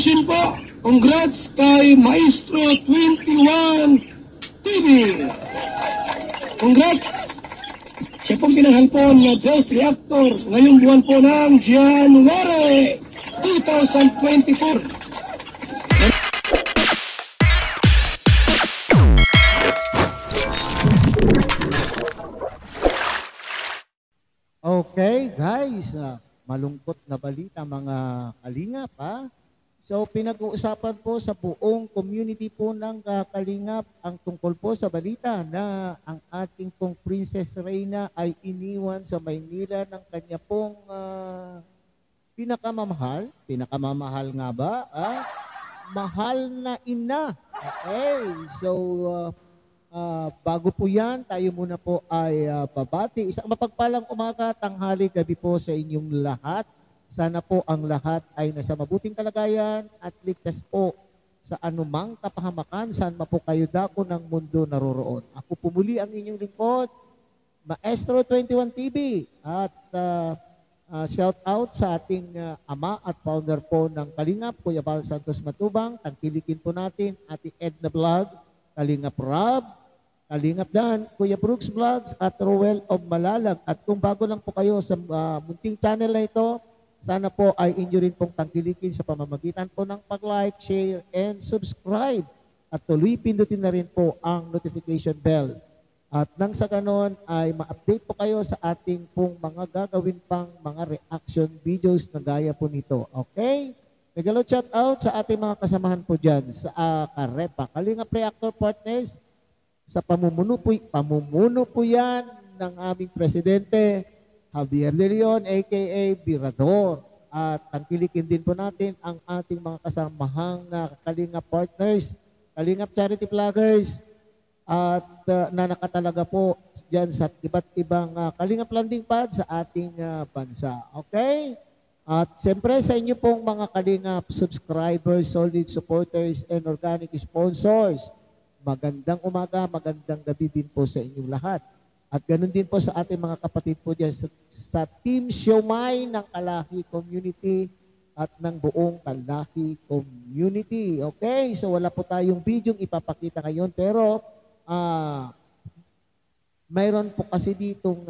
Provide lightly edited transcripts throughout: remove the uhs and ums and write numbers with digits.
congratulations po. Congrats kay Maestro 21 TV. Congrats. Siya pong pinanghalpon na Best Reactor ngayong buwan po ng January 2024. Okay, guys, malungkot na balita mga kalingap, ha? So, pinag-uusapan po sa buong community po ng kalingap ang tungkol po sa balita na ang ating pong Princess Reyna ay iniwan sa Maynila ng kanya pong pinakamamahal nga ba? Mahal na ina. Okay, so bago po yan, tayo muna po ay babati. Isang mapagpalang umaga, tanghali, gabi po sa inyong lahat. Sana po ang lahat ay nasa mabuting kalagayan at ligtas po sa anumang kapahamakan saan po kayo dako ng mundo naroroon. Ako po muli ang inyong lingkod, Maestro 21 TV. At shout out sa ating ama at founder po ng Kalingap, Kuya Val Santos Matubang. Tangkilikin po natin Ate Edna Vlog, Kalingap Rob, Kalingap Dan, Kuya Brooks Vlogs at Roel of Malalag. At kung bago lang po kayo sa munting channel na ito, sana po ay inyo rin pong tangkilikin sa pamamagitan po ng pag-like, share, and subscribe. At tuloy pindutin na rin po ang notification bell. At nang sa ganon ay ma-update po kayo sa ating pong mga gagawin pang mga reaction videos na gaya po nito. Okay? Regalo shout out sa ating mga kasamahan po dyan sa Karepa, Kalingap Reactor Partners. Sa pamumuno po yan ng aming presidente, Javier De Leon, a.k.a. Birador. At tangkilikin din po natin ang ating mga kasamahang Kalingap Partners, Kalingap Charity Vloggers, at na nakatalaga po dyan sa iba't ibang Kalingap landing pad sa ating bansa. Okay? At siyempre sa inyo pong mga Kalingap subscribers, solid supporters, and organic sponsors, magandang umaga, magandang gabi din po sa inyong lahat. At ganoon din po sa ating mga kapatid po dyan sa Team Siomay ng Kalahi Community at ng buong Kalahi Community. Okay, so wala po tayong video ipapakita ngayon pero mayroon po kasi ditong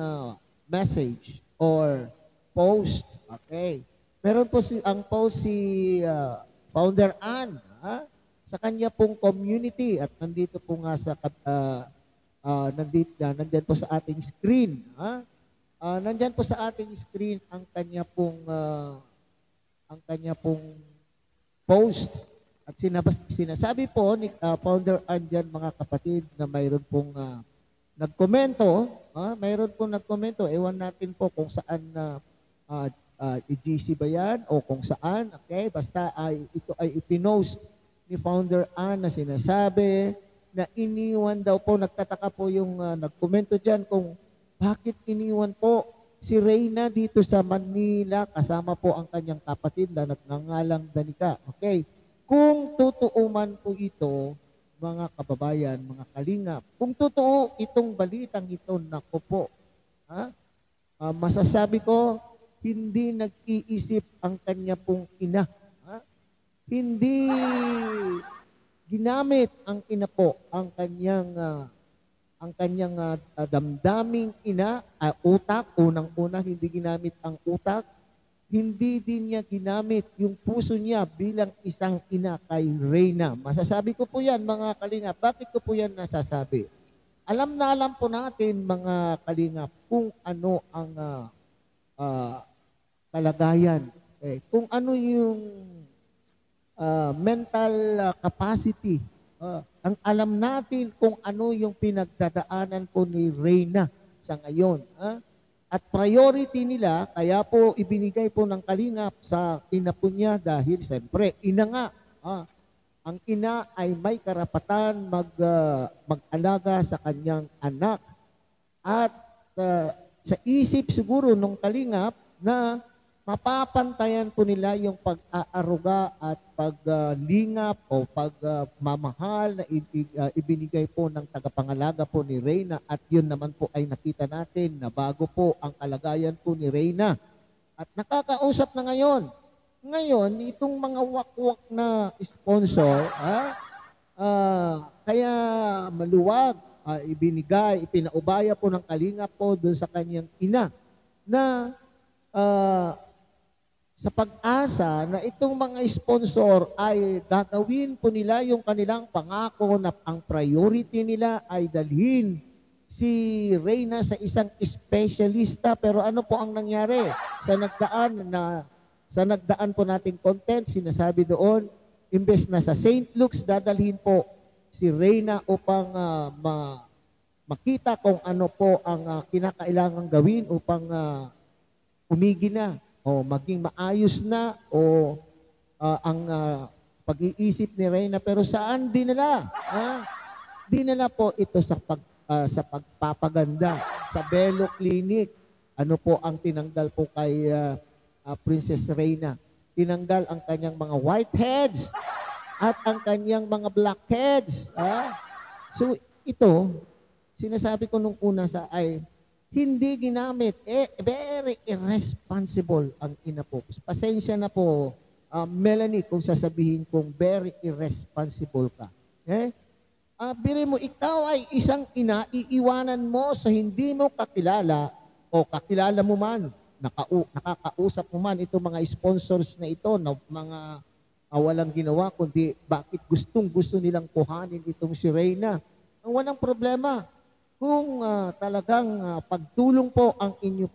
message or post. Okay, meron po ang post si Founder Ann sa kanya pong community at nandito po nga sa nandyan po sa ating screen. Nandyan po sa ating screen ang kanya pong post. At sinasabi po ni Founder Anjan, mga kapatid, na mayroon pong nagkomento. Mayroon pong nagkomento. Ewan natin po kung saan i-GC ba yan o kung saan. Okay? Basta ito ay ipinost ni Founder Ann na sinasabi na iniwan daw po, nagtataka po yung nagkomento dyan kung bakit iniwan po si Reyna dito sa Manila kasama po ang kanyang kapatid na nagngangalang Danica. Okay, kung totoo man po ito, mga kababayan, mga kalingap, kung totoo itong balitang ito, naku po, masasabi ko, hindi nag-iisip ang kanya pong ina. Hindi ginamit ang ina po ang kanyang damdaming ina, utak, unang-una hindi ginamit ang utak, hindi din niya ginamit yung puso niya bilang isang ina kay Reyna. Masasabi ko po yan mga kalingap. Bakit ko po yan nasasabi? Alam na alam po natin mga kalingap kung ano ang kalagayan. Kung ano yung mental capacity. Ang alam natin kung ano yung pinagdadaanan po ni Reyna sa ngayon. At priority nila, kaya po ibinigay po ng Kalingap sa ina po niya dahil siyempre, ina nga. Ang ina ay may karapatan mag-alaga sa kanyang anak. At sa isip siguro ng Kalingap na mapapantayan po nila yung pag-aaruga at paglingap o pagmamahal na ibinigay po ng tagapangalaga po ni Reyna. At yun naman po ay nakita natin na bago po ang kalagayan po ni Reyna. At nakakausap na ngayon Ngayon, itong mga wakwak na sponsor, kaya maluwag, ibinigay, ipinaubaya po ng Kalingap po doon sa kanyang ina na ah, sa pag-asa na itong mga sponsor ay gagawin po nila yung kanilang pangako na ang priority nila ay dalhin si Reyna sa isang espesyalista. Pero ano po ang nangyari? Sa nagdaan po nating content, sinasabi doon, imbes na sa St. Luke's dadalhin po si Reyna upang makita kung ano po ang kinakailangang gawin upang umigi na o maging maayos na o ang pag-iisip ni Reyna. Pero saan dinala? Dinala po ito sa pagpapaganda sa Bello Clinic. Ano po ang tinanggal po kay Princess Reyna? Tinanggal ang kanyang mga whiteheads at ang kanyang mga blackheads. So ito, sinasabi ko nung una ay hindi ginamit. Very irresponsible ang ina po. Pasensya na po, Melanie, kung sasabihin kong very irresponsible ka. Biri mo, ikaw ay isang ina, iiwanan mo sa hindi mo kakilala o kakilala mo man, nakakausap mo man itong mga sponsors na ito na mga walang ginawa kundi bakit gusto nilang kuhanin itong si Reyna. Ang walang problema kung talagang pagtulong po ang inyo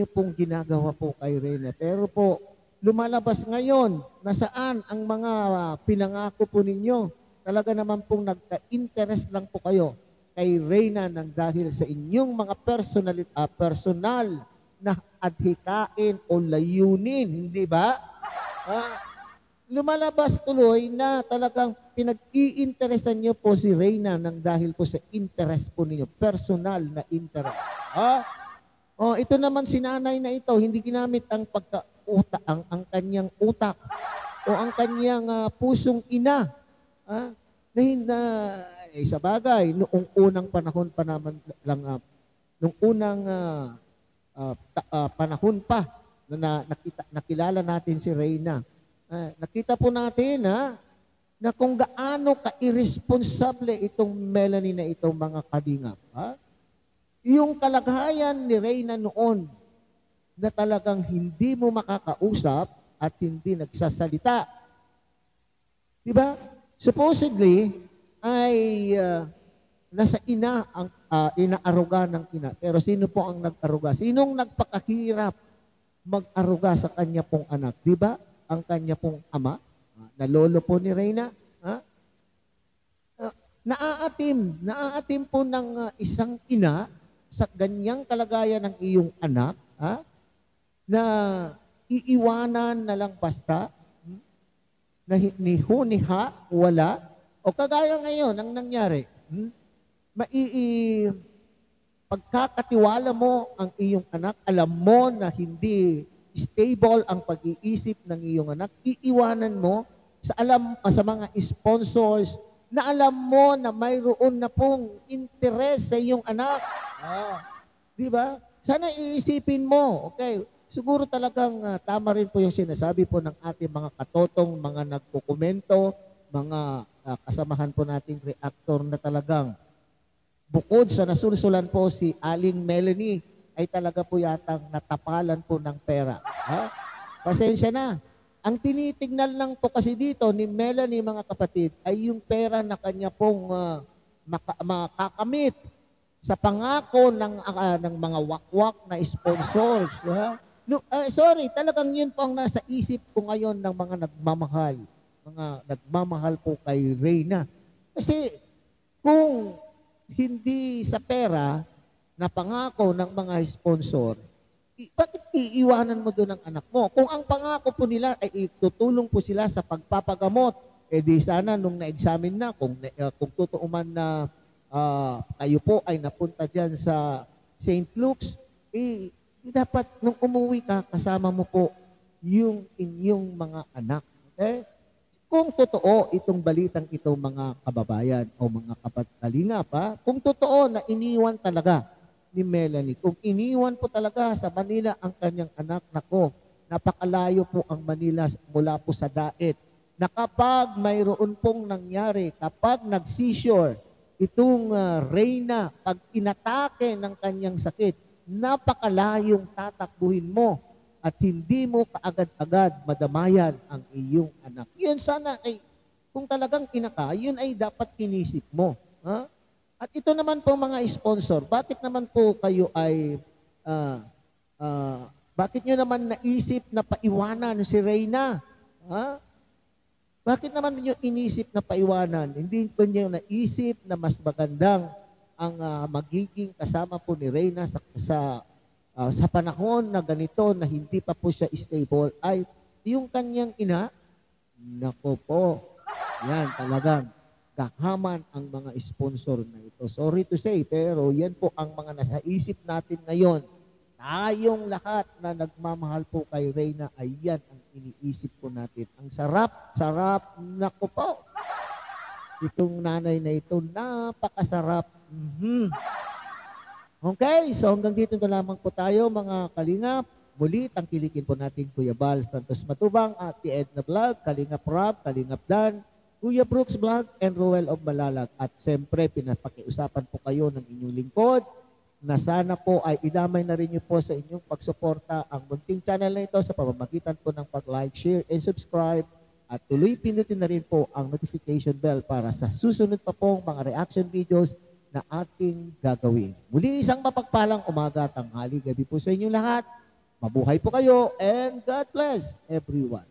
pong ginagawa po kay Reyna. Pero po lumalabas ngayon na saan ang mga pinangako po ninyo. Talaga naman pong nagka-interest lang po kayo kay Reyna nang dahil sa inyong mga personal na adhikain o layunin, hindi ba? Lumalabas tuloy na talagang pinag-iinteresan niyo po si Reyna nang dahil po sa interest po ninyo, personal na interest. Ito naman si nanay na ito, hindi ginamit ang ang kanyang utak o ang kanyang pusong ina. Sa bagay, noong unang panahon pa naman lang, noong unang panahon pa na nakilala natin si Reyna, nakita po natin na kung gaano ka-irresponsable itong Melanie na itong mga kalingap. Yung kalagayan ni Reyna noon na talagang hindi mo makakausap at hindi nagsasalita. Diba? Supposedly, ay nasa ina ang inaaruga ng ina. Pero sino po ang nag-aruga? Sinong nagpakahirap mag-aruga sa kanya pong anak? Diba? Ang kanya pong ama, na lolo po ni Reyna. Naaatim po ng isang ina sa ganyang kalagayan ng iyong anak, na iiwanan na lang basta, na ni hu ni ha, wala, o kagaya ngayon ang nangyari, pagkakatiwala mo ang iyong anak, alam mo na hindi stable ang pag-iisip ng iyong anak, iiwanan mo sa mga sponsors na alam mo na mayroon na pong interest sa iyong anak. Di ba? Sana iisipin mo, okay, siguro talagang tama rin po yung sinasabi po ng ating mga katotong, mga nagkukomento, mga kasamahan po nating reactor na talagang bukod sa nasulsulan po si Aling Melanie, ay talaga po yatang natapalan po ng pera. Pasensya na. Ang tinitignan lang po kasi dito ni Melanie, mga kapatid, ay yung pera na kanya pong makakamit sa pangako ng mga wakwak na sponsors. Talagang yun po ang nasa isip ko ngayon ng mga nagmamahal po kay Reyna. Kasi kung hindi sa pera na pangako ng mga sponsor, bakit iiwanan mo doon ang anak mo? Kung ang pangako po nila ay tutulong po sila sa pagpapagamot, di sana nung na-examine na, kung totoo man na kayo po ay napunta dyan sa St. Luke's, dapat nung umuwi ka, kasama mo po yung inyong mga anak. Okay? Kung totoo itong balitang ito, mga kababayan o mga kapatalingap, kung totoo na iniwan talaga ni Melanie, kung iniwan po talaga sa Manila ang kanyang anak, nako, napakalayo po ang Manila mula po sa Daet, na kapag mayroon pong nangyari, kapag nag-seizure itong Reyna, pag inatake ng kanyang sakit, napakalayong tatakbuhin mo at hindi mo kaagad-agad madamayan ang iyong anak. Yun sana ay, kung talagang ina ka, yun ay dapat kinisip mo. Ha? At ito naman po mga sponsor, bakit naman po kayo ay, bakit nyo naman naisip na paiwanan si Reyna? Ha? Bakit naman nyo inisip na paiwanan? Hindi po nyo naisip na mas magandang ang magiging kasama po ni Reyna sa panahon na ganito na hindi pa po siya stable ay yung kanyang ina? Nako po, yan talagang kahaman ang mga sponsor na ito. Sorry to say, pero yan po ang mga nasa isip natin ngayon. Tayong lahat na nagmamahal po kay Reyna, ay yan ang iniisip po natin. Ang sarap, nako po. Itong nanay na ito, napakasarap. Okay, so hanggang dito na lamang po tayo mga kalingap. Muli, tangkilikin po natin Kuya Bal Santos Matubang, Ate Edna Vlog, Kalingap Rob, Kalingap Dan, Kuya Brooks Vlog, and Roel of Malalag. At siyempre, pinapakiusapan po kayo ng inyong lingkod na sana po ay idamay na rin niyo po sa inyong pagsuporta ang munting channel na ito sa pamamagitan po ng pag-like, share, and subscribe. At tuloy pindutin na rin po ang notification bell para sa susunod pa pong mga reaction videos na ating gagawin. Muli isang mapagpalang umaga, tanghali, gabi po sa inyong lahat. Mabuhay po kayo and God bless everyone.